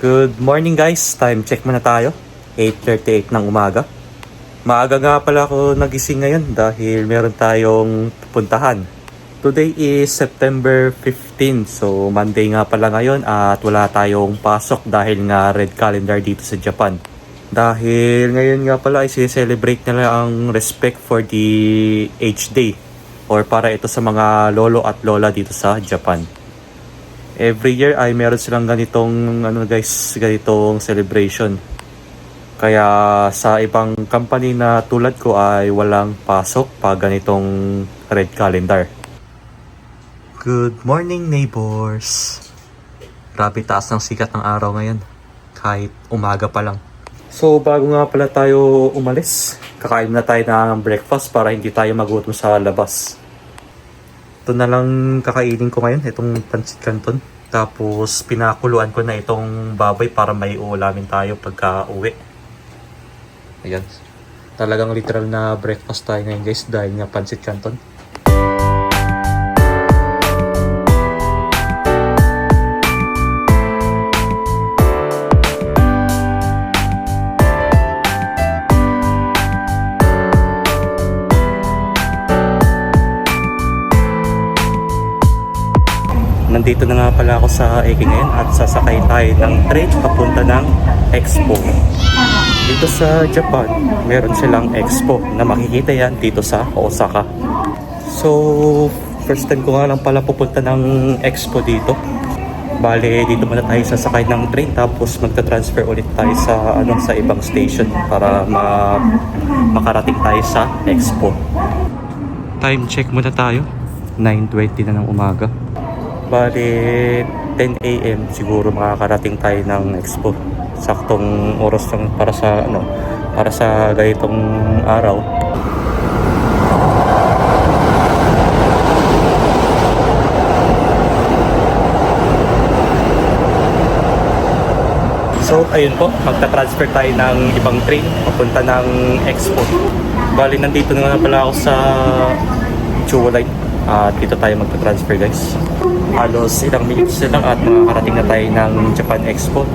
Good morning guys, time check muna tayo. 8:38 ng umaga. Maaga nga pala ako nagising ngayon dahil meron tayong pupuntahan. Today is September 15, so Monday nga pala ngayon at wala tayong pasok dahil nga red calendar dito sa Japan. Dahil ngayon nga pala ay celebrate nila ang respect for the age day or para ito sa mga lolo at lola dito sa Japan. Every year ay meron silang ganitong ganitong celebration. Kaya sa ibang company na tulad ko ay walang pasok pag ganitong red calendar. Good morning neighbors. Grabe taas ng sikat ng araw ngayon. Kahit umaga pa lang. So bago nga pala tayo umalis, kakain na tayo ng breakfast para hindi tayo magutom sa labas. Ito na lang kakainin ko ngayon, itong pancit canton. Tapos pinakuluan ko na itong baboy para may uulamin tayo pagka uwi. Ayan. Talagang literal na breakfast tayo ngayon guys dahil nga pancit canton. Nandito na nga pala ako sa Eki ngayon at sasakay tayo ng train papunta ng Expo. Dito sa Japan, meron silang Expo na makikita yan dito sa Osaka. So, first time ko nga lang pala pupunta ng Expo dito. Bale, dito muna tayo sasakay ng train tapos magta-transfer ulit tayo sa ibang station para makarating tayo sa Expo. Time check muna tayo. 9:20 na ng umaga. Bali, 10 AM siguro makakarating tayo ng Expo. Saktong oras lang para sa ganitong araw. So, ayun po, magta-transfer tayo ng ibang train papunta ng Expo. Bali, nandito na nga pala ako sa Chuo Line. At dito tayo magta-transfer guys. Halos ilang minutes na lang at makakarating na tayo ng Japan Expo.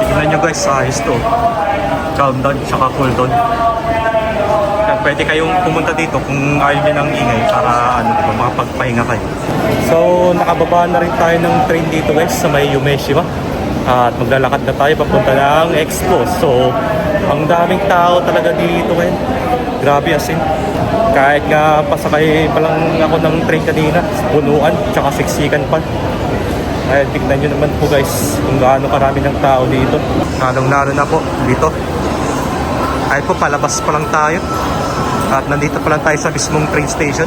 Tignan nyo guys, ayos to. Calm down, tsaka cool down. Pwede kayong pumunta dito kung ayaw nyo ng ingay para makapagpahinga kayo. So, nakababa na rin tayo ng train dito guys sa may Umeshima. At maglalakad na tayo papunta ng Expo. So, ang daming tao talaga dito ngayon. Grabe as in. Kahit nga pasakay pa lang ako ng train kanina, punuan, tsaka siksikan pa. Ay, tignan nyo naman po guys kung gaano karami ng tao dito. Lalong-lalo na po dito. Ay po, palabas pa lang tayo. At nandito pa lang tayo sa mismong train station.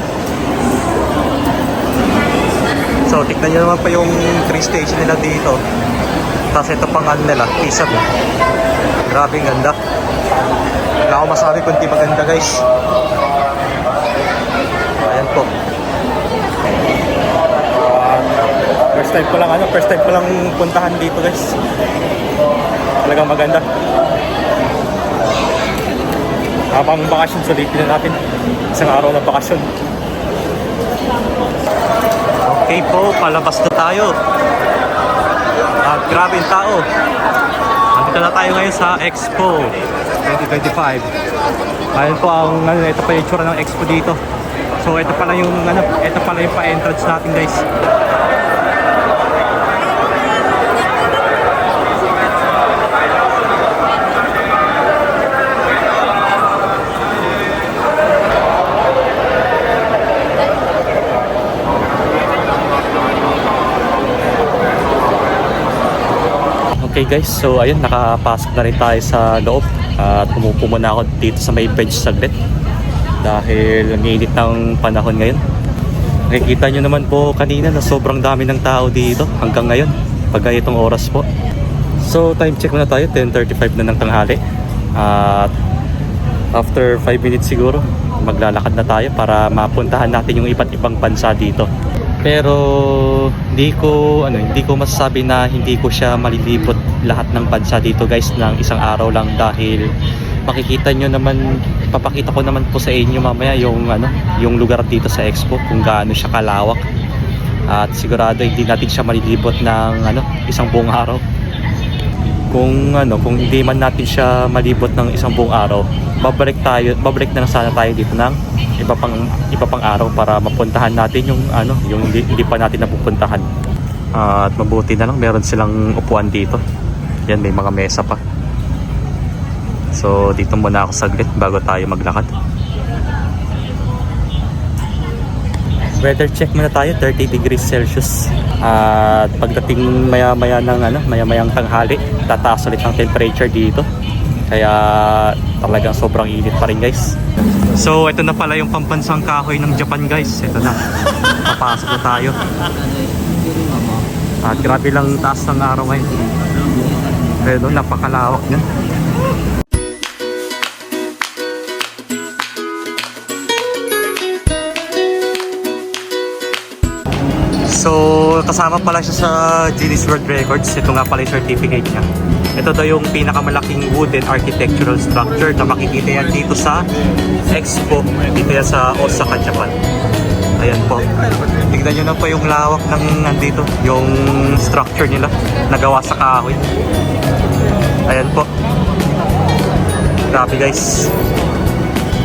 So, tignan nyo naman pa yung train station nila dito. Tapos ito pang nila, Kisab. Grabe ganda. Wala akong masabi kung di maganda guys. Ayan po. First time ko lang puntahan dito guys. Talagang maganda. Habang bakasyon, sulitin na natin. Isang araw na bakasyon. Okay po, palabas na tayo. At grabe yung tao. Nandito na tayo ngayon sa Expo 2025. Ayun po ito pa yung itsura ng Expo dito. So ito pala yung pa-entrance natin guys. Okay guys, so ayun, nakapasok na rin tayo sa loob at umupo muna ako dito sa may bench saglit dahil ang init ng panahon ngayon. Nakikita nyo naman po kanina na sobrang dami ng tao dito hanggang ngayon pag itong oras po. So time check muna tayo, 10:35 na ng tanghali at after 5 minutes siguro maglalakad na tayo para mapuntahan natin yung iba't ibang bansa dito. Pero hindi ko masasabi na hindi ko siya malilibot lahat ng bansa dito guys ng isang araw lang, dahil makikita nyo naman, papakita ko naman po sa inyo mamaya yung lugar dito sa Expo kung gaano siya kalawak. At sigurado hindi natin siya malilibot ng isang buong araw. Kung hindi man natin siya malibot ng isang buong araw, babalik na lang sana tayo dito ng iba pang araw para mapuntahan natin yung hindi pa natin napupuntahan. At mabuti na lang meron silang upuan dito. Yan, may mga mesa pa. So dito muna ako saglit bago tayo maglakad. Weather check muna tayo, 30 degrees Celsius. At pagdating maya-maya ng maya-mayang tanghali, tataas ulit ang temperature dito. Kaya talagang sobrang init pa rin guys. So ito na pala yung pambansang kahoy ng Japan guys. Ito na. Papasok na tayo. At grabe lang taas ng araw ngayon. Pero napakalawak niyan. So kasama pala siya sa Guinness World Records. Ito nga pala yung certificate niya. Ito daw yung pinakamalaking wooden architectural structure na makikita yan dito sa Expo. Dito yan sa Osaka, Japan. Ayan po. Tignan nyo na po yung lawak ng nandito. Yung structure nila. Nagawa sa kahoy. Ayan po. Grabe guys.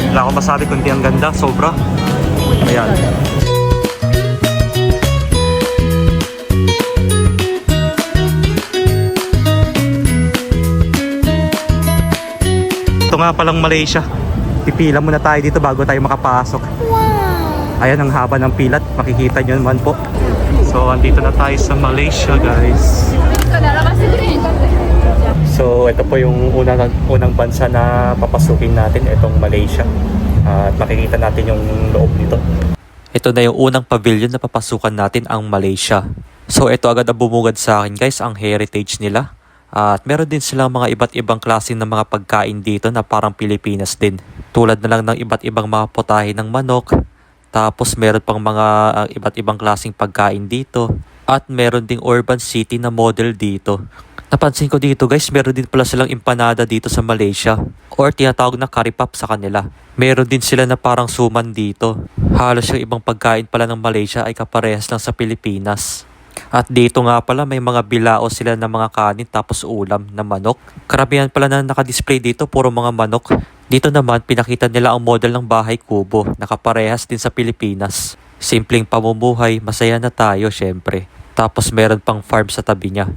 Wala akong masabi kundi ang ganda. Sobra. Ayan. Ito nga palang Malaysia. Pipila muna tayo dito bago tayo makapasok. Wow! Ayan ang haba ng pilat. Makikita nyo naman po. So andito na tayo sa Malaysia guys. So ito po yung unang bansa na papasukin natin. Itong Malaysia. At makikita natin yung loob nito. Ito na yung unang pavilion na papasukan natin, ang Malaysia. So ito agad ang bumugad sa akin guys, ang heritage nila. At meron din silang mga iba't ibang klase ng mga pagkain dito na parang Pilipinas din. Tulad na lang ng iba't ibang mga putahe ng manok. Tapos meron pang mga iba't ibang klaseng pagkain dito. At meron ding urban city na model dito. Napansin ko dito guys, meron din pala silang empanada dito sa Malaysia. Or tinatawag na curry pop sa kanila. Meron din sila na parang suman dito. Halos yung ibang pagkain pala ng Malaysia ay kaparehas lang sa Pilipinas. At dito nga pala may mga bilao sila ng mga kanin tapos ulam na manok. Karamihan pala na nakadisplay dito puro mga manok. Dito naman pinakita nila ang model ng bahay kubo, nakaparehas din sa Pilipinas. Simpleng pamumuhay, masaya na tayo syempre. Tapos meron pang farm sa tabi niya.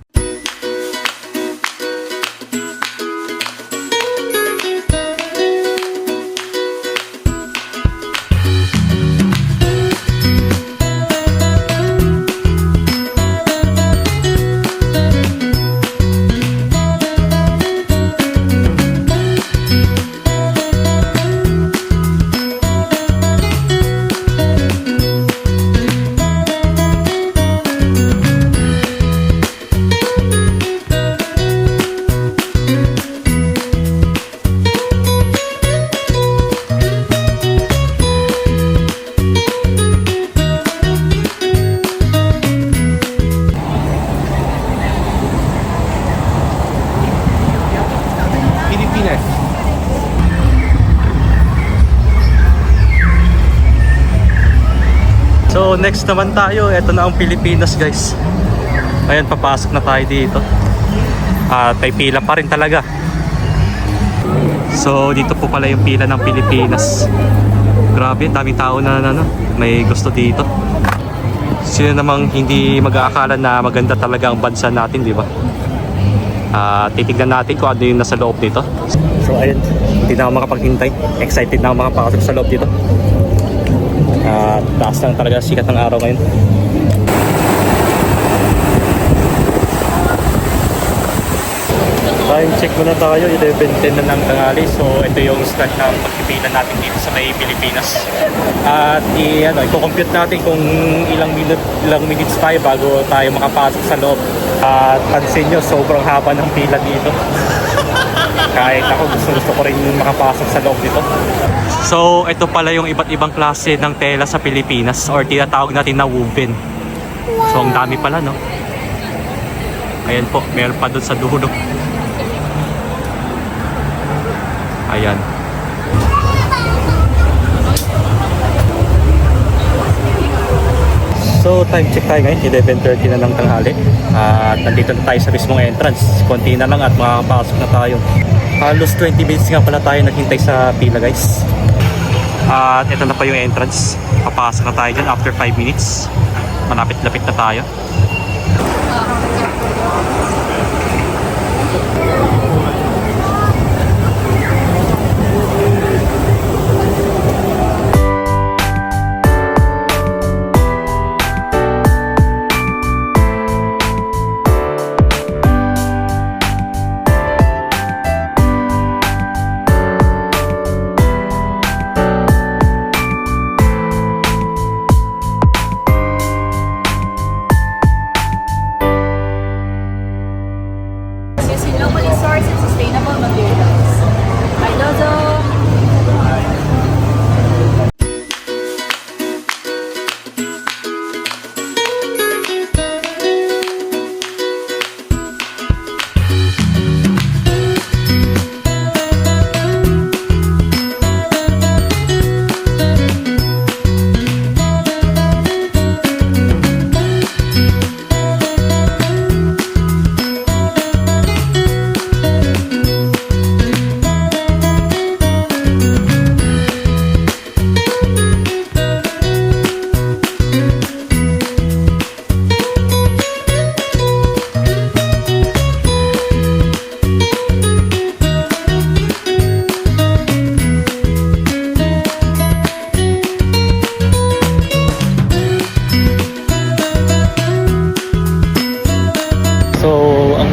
So next naman tayo, eto na ang Pilipinas guys. Ayan, papasok na tayo dito. At may pila pa rin talaga. So dito po pala yung pila ng Pilipinas. Grabe, daming tao na may gusto dito. Sino namang hindi mag-aakala na maganda talaga ang bansa natin, di ba? Titignan natin kung ano yung nasa loob dito. So ayun, hindi na ako makapaghintay. Excited na ako makapasok sa loob dito. Taas lang talaga sikat ng araw ngayon. Time check muna tayo, 11:10 na ng tanghali. So ito yung start ng pagpipila natin dito sa may Pilipinas. At i-compute natin kung ilang minutes tayo bago tayo makapasok sa loob. At pansin nyo, sobrang haba ng pila dito. Kahit ako gusto ko rin makapasok sa loob nito. So, ito pala yung iba't ibang klase ng tela sa Pilipinas or tinatawag natin na woven. So, ang dami pala, no? Ayan po, meron pa doon sa dulo. Ayan. So, time check tayo ngayon, 11:30 na ng tanghali. At nandito na tayo sa mismong entrance. Konti na lang at makakapasok na tayo. Halos 20 minutes nga pala tayo naghintay sa pila, guys. At ito na pa yung entrance. Papasok na tayo dyan after 5 minutes. Malapit-lapit na tayo. Using locally sourced and sustainable materials. Ay, dozo!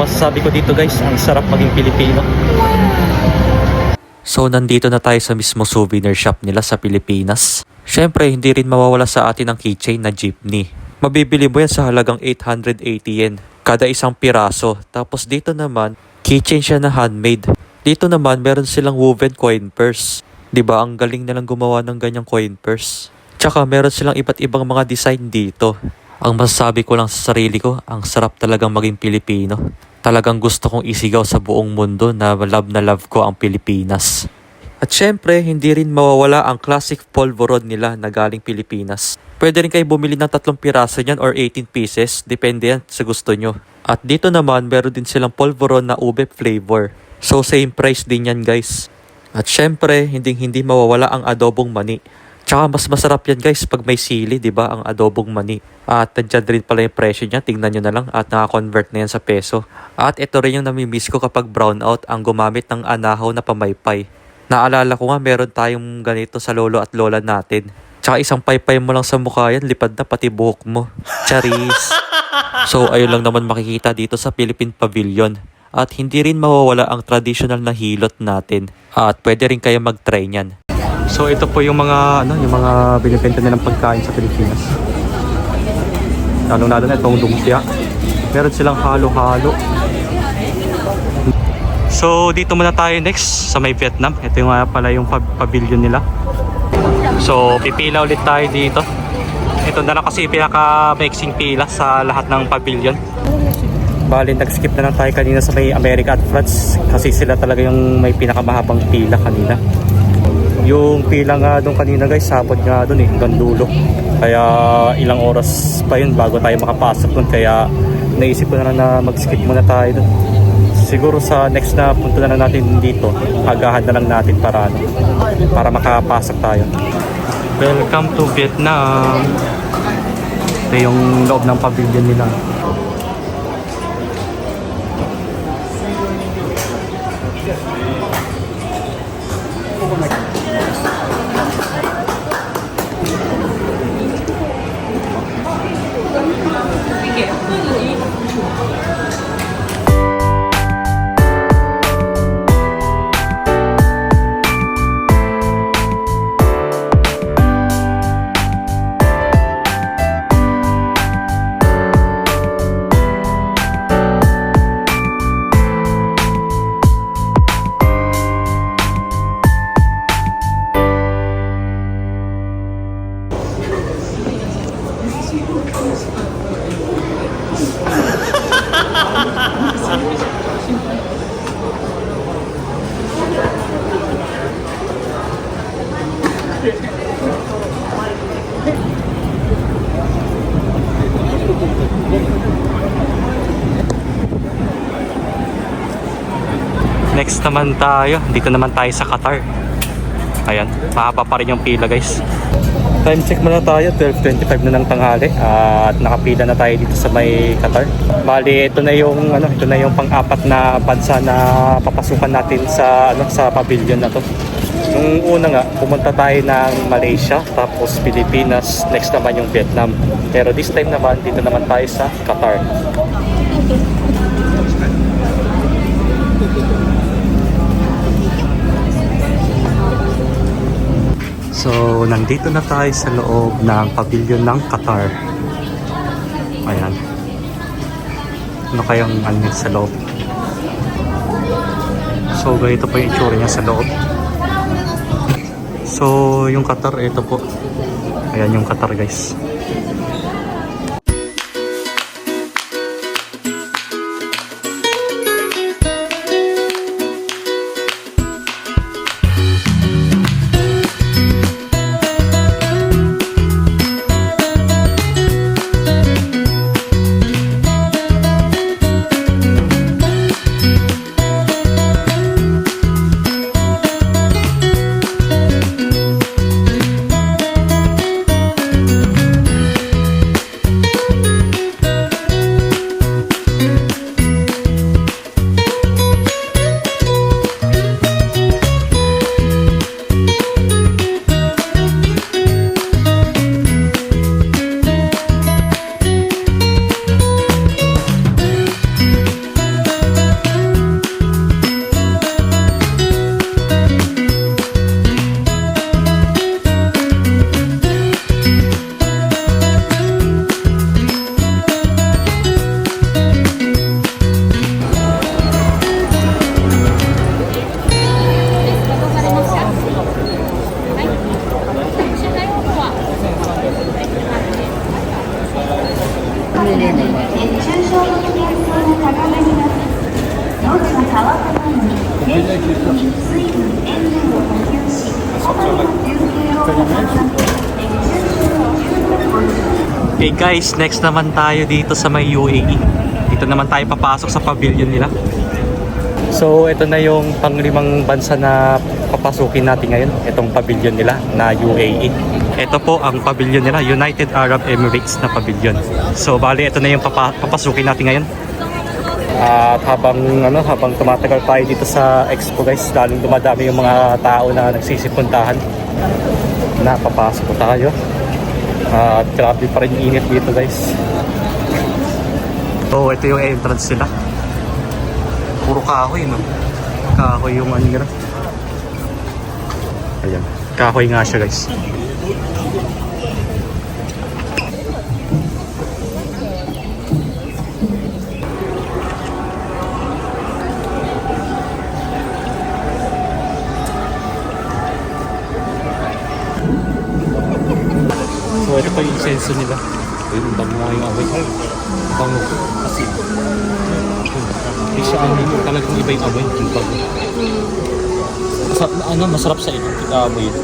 Masasabi ko dito guys, ang sarap maging Pilipino. So nandito na tayo sa mismo souvenir shop nila sa Pilipinas. Syempre hindi rin mawawala sa atin ang keychain na jeepney. Mabibili mo yan sa halagang 880 yen kada isang piraso. Tapos dito naman, keychain siya na handmade. Dito naman meron silang woven coin purse. 'Di ba ang galing nilang gumawa ng ganyang coin purse. Tsaka meron silang iba't ibang mga design dito. Ang masasabi ko lang sa sarili ko, ang sarap talagang maging Pilipino. Talagang gusto kong isigaw sa buong mundo na love ko ang Pilipinas. At syempre, hindi rin mawawala ang classic polvoron nila na galing Pilipinas. Pwede rin kayo bumili ng 3 piraso niyan or 18 pieces, depende yan sa gusto nyo. At dito naman, meron din silang polvoron na ube flavor. So same price din yan guys. At syempre, hindi mawawala ang adobong mani. Tsaka mas masarap yan guys pag may sili, 'di ba, ang adobong mani. At nandiyan rin pala yung presyo niya, tingnan nyo na lang at naka-convert na yan sa peso. At ito rin yung namimiss ko kapag brown out ang gumamit ng anahaw na pamaypay. Naalala ko nga meron tayong ganito sa lolo at lola natin. Tsaka isang paypay mo lang sa mukha yan, lipad na pati buhok mo. Charis! So ayun lang naman makikita dito sa Philippine Pavilion. At hindi rin mawawala ang traditional na hilot natin. At pwede rin kayo mag-try niyan. So ito po yung mga binibenta nilang pagkain sa Pilipinas. Lalo na itong lumpia. Meron silang halo-halo. So dito muna tayo next sa may Vietnam. Ito yung pala yung pavilion nila. So pipila ulit tayo dito. Ito na lang kasi pinaka-mixing pila sa lahat ng pavilion. Bali nag-skip na lang tayo kanina sa may America at France kasi sila talaga yung may pinakamahabang pila kanina. Yung pila nga doon kanina guys, sapot nga doon hanggang dulo. Kaya ilang oras pa yun bago tayo makapasok doon. Kaya naisip ko na lang na mag-skip muna tayo doon. Siguro sa next na punta na lang natin dito, agahan na lang natin para makapasok tayo. Welcome to Vietnam. Ito yung loob ng pavilion nila. Next naman tayo, dito naman tayo sa Qatar. Ayan, mahaba pa rin yung pila guys. Time check muna tayo, 12:25 na ng tanghali at nakapila na tayo dito sa may Qatar. Bali, ito na yung pang-apat na bansa na papasukan natin sa sa pavilion na to. Nung una nga, pumunta tayo ng Malaysia, tapos Pilipinas, next naman yung Vietnam. Pero this time naman, dito naman tayo sa Qatar. So, nandito na tayo sa loob ng pavilion ng Qatar. Ayan. Ano kayang sa loob? So, ganito po yung itsura niya sa loob. So, yung Qatar, ito po. Ayan yung Qatar guys. Okay guys, next naman tayo dito sa may UAE. Dito naman tayo papasok sa pavilion nila. So ito na yung panglimang bansa na papasukin natin ngayon. Itong pavilion nila na UAE. Ito po ang pavilion nila, United Arab Emirates na pavilion. So bali ito na yung papasukin natin ngayon. At habang tumatagal tayo dito sa Expo guys, lalong dumadami yung mga tao na nagsisipuntahan. Napapasok po tayo. At grabe pa rin init dito guys. So ito yung entrance nila. Puro kahoy, no? Kahoy yung nila. Ayan, kahoy nga siya guys. So ito pa yung senso nila. Ayun, bango nga yung amoy. Bango. Kasi hindi siya talagang iba yung amoy. Yung bango. Masarap sa ito. Amoy yun.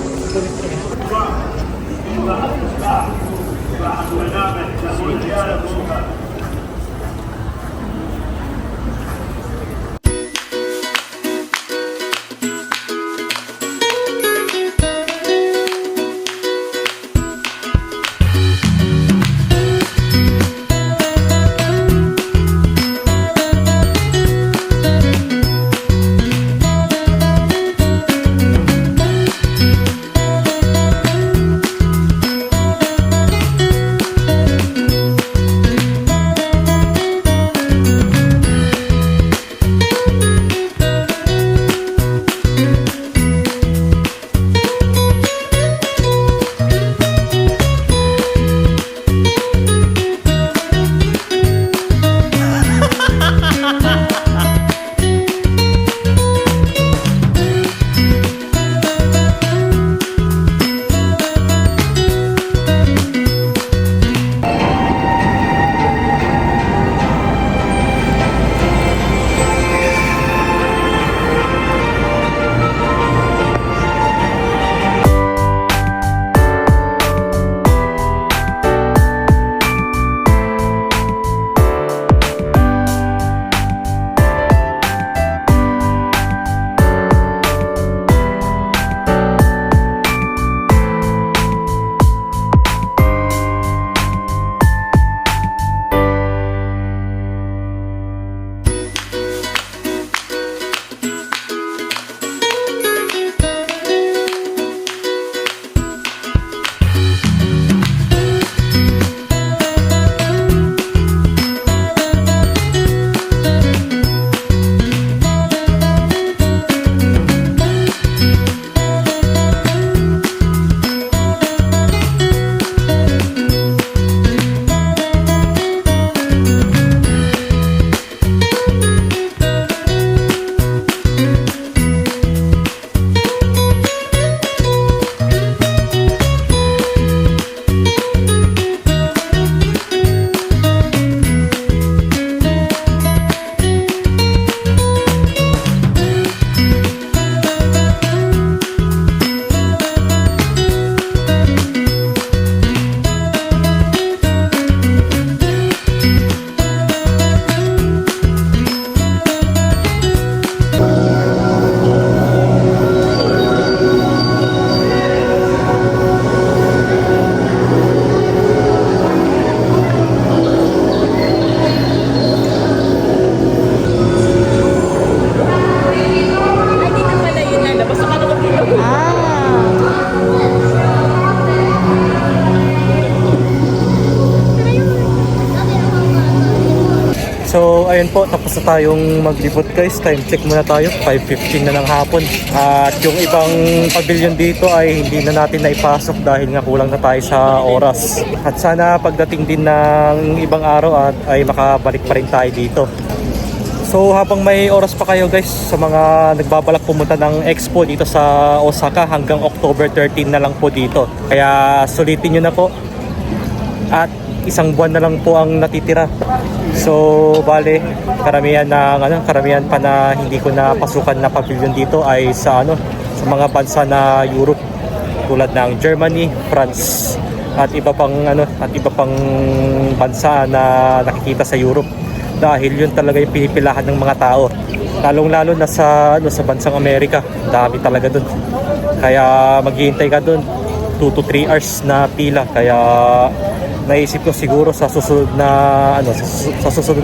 So ayun po, tapos na tayong maglibot guys. Time check muna tayo, 5:15 na ng hapon. At yung ibang pavilion dito ay hindi na natin naipasok dahil nga kulang na tayo sa oras. At sana pagdating din ng ibang araw ay makabalik pa rin tayo dito. So habang may oras pa kayo guys, sa mga nagbabalak pumunta ng expo dito sa Osaka, hanggang October 13 na lang po dito. Kaya sulitin nyo na po. At isang buwan na lang po ang natitira. So bale, karamihan pa na hindi ko na pasukan na pavilion dito ay sa sa mga bansa na Europe, tulad ng Germany, France at iba pang bansa na nakikita sa Europe. Dahil yun talaga yung pinipilahan ng mga tao, lalong-lalo na sa bansang Amerika. Dami talaga dun, kaya maghihintay ka dun 2 to 3 hours na pila. Kaya naisip ko siguro sa susunod na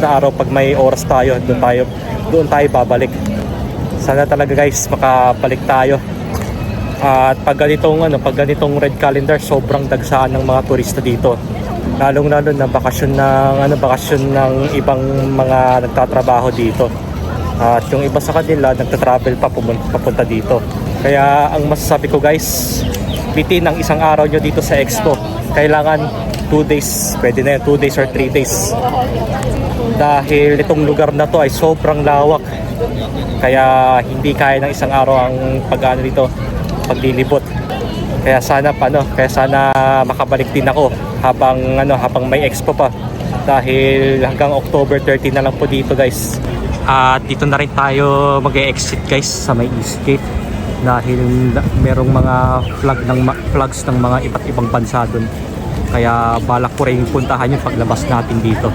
araw, pag may oras tayo, doon tayo babalik. Sana talaga guys makabalik tayo. At pag ganitong red calendar, sobrang dagsaan ng mga turista dito. Lalong-lalo na bakasyon ng ibang mga nagtatrabaho dito. At yung iba sa kanila nagta-travel papunta dito. Kaya ang masasabi ko guys, bitin ang isang araw nyo dito sa Expo. Kailangan 2 days, pwede na yan, 2 days or 3 days. Dahil itong lugar na to ay sobrang lawak. Kaya hindi kaya ng isang araw ang paglilibot. Kaya sana makabalik din ako habang may expo pa, dahil hanggang October 30 na lang po dito guys. At dito na rin tayo mag-exit guys sa may Eastgate, dahil merong mga flags ng mga iba't ibang bansa dun. Kaya balak ko rin puntahan yung paglabas natin dito.